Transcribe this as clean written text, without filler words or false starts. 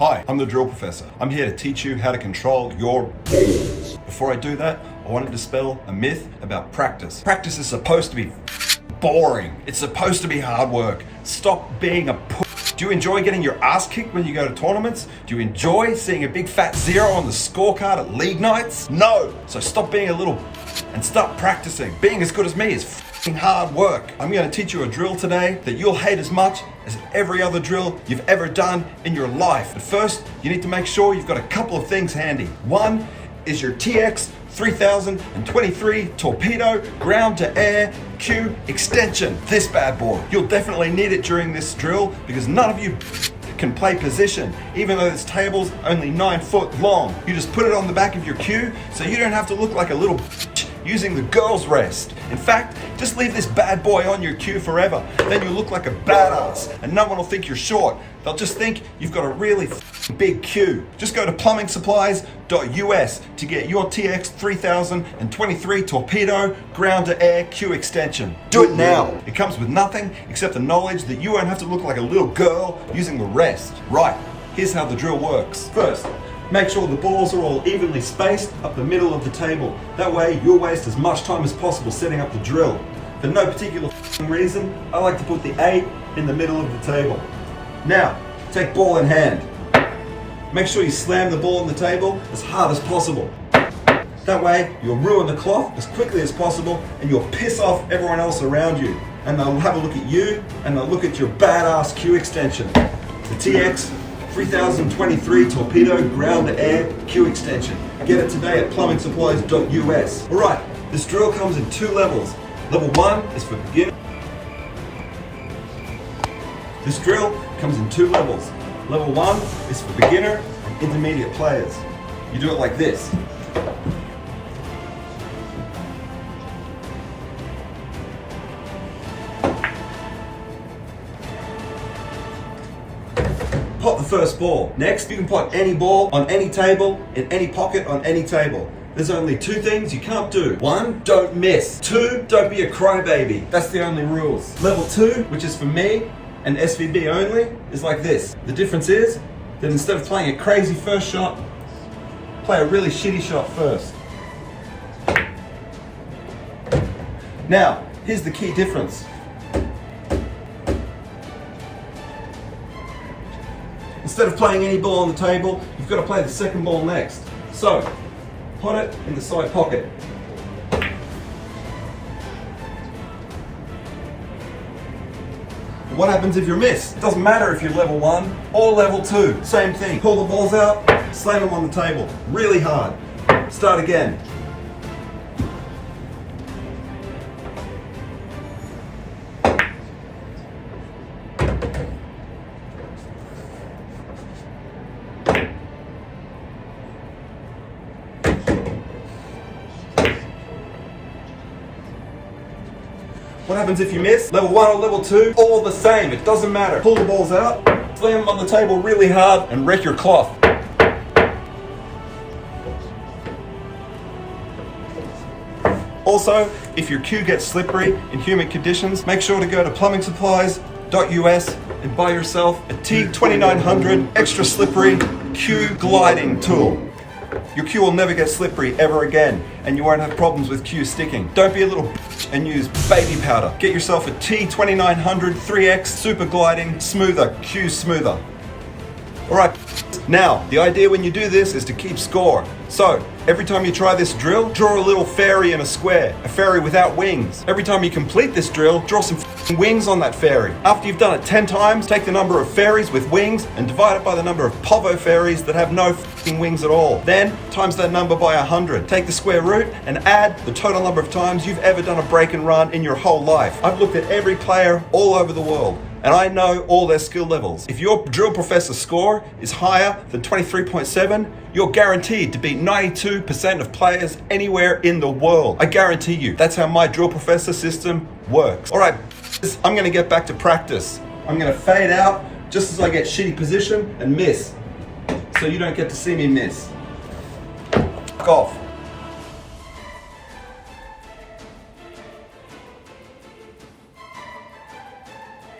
Hi, I'm the drill professor. I'm here to teach you how to control your balls. Before I do that, I wanted to dispel a myth about practice. Practice is supposed to be boring. It's supposed to be hard work. Stop being a Do you enjoy getting your ass kicked when you go to tournaments? Do you enjoy seeing a big fat zero on the scorecard at league nights? No! So stop being a little and start practicing. Being as good as me is hard work. I'm going to teach you a drill today that you'll hate as much as every other drill you've ever done in your life. But first, you need to make sure you've got a couple of things handy. One is your TX 3023 torpedo ground to air cue extension. This bad boy. You'll definitely need it during this drill because none of you can play position, even though this table's only 9 foot long. You just put it on the back of your cue so you don't have to look like a little using the girl's rest. In fact, just leave this bad boy on your cue forever. Then you look like a badass and no one will think you're short. They'll just think you've got a really big cue. Just go to plumbingsupplies.us to get your TX 3023 torpedo ground to air cue extension. Do it now. It comes with nothing except the knowledge that you won't have to look like a little girl using the rest. Right, here's how the drill works. First, make sure the balls are all evenly spaced up the middle of the table. That way you'll waste as much time as possible setting up the drill. For no particular reason, I like to put the 8 in the middle of the table. Now, take ball in hand. Make sure you slam the ball on the table as hard as possible. That way you'll ruin the cloth as quickly as possible and you'll piss off everyone else around you. And they'll have a look at you and they'll look at your badass cue extension. The TX 3023 torpedo ground to air cue extension. Get it today at plumbingsupplies.us. Alright, this drill comes in 2 levels. Level 1 is for beginners. This drill comes in 2 levels. Level 1 is for beginner and intermediate players. You do it like this. Pot the first ball. Next, you can pot any ball on any table, in any pocket on any table. There's only 2 things you can't do. 1, don't miss. 2, don't be a crybaby. That's the only rules. Level 2, which is for me and SVB only, is like this. The difference is that instead of playing a crazy first shot, play a really shitty shot first. Now, here's the key difference. Instead of playing any ball on the table, you've got to play the second ball next. So, put it in the side pocket. What happens if you're missed? It doesn't matter if you're level 1 or level 2. Same thing. Pull the balls out, slam them on the table. Really hard. Start again. What happens if you miss? Level 1 or level 2, all the same, it doesn't matter. Pull the balls out, slam them on the table really hard, and wreck your cloth. Also, if your cue gets slippery in humid conditions, make sure to go to plumbingsupplies.us and buy yourself a T2900 extra slippery cue gliding tool. Your cue will never get slippery ever again, and you won't have problems with cue sticking. Don't be a little bitch and use baby powder. Get yourself a T2900 3X super gliding smoother cue smoother. Alright, now the idea when you do this is to keep score. So, every time you try this drill, draw a little fairy in a square, a fairy without wings. Every time you complete this drill, draw some wings on that fairy. After you've done it 10 times, take the number of fairies with wings and divide it by the number of povo fairies that have no wings at all. Then, times that number by 100. Take the square root and add the total number of times you've ever done a break and run in your whole life. I've looked at every player all over the world, and I know all their skill levels. If your drill professor's score is higher than 23.7, you're guaranteed to beat 92% of players anywhere in the world. I guarantee you. That's how my drill professor system works. All right, I'm gonna get back to practice. I'm gonna fade out just as I get shitty position and miss, so you don't get to see me miss. Fuck off.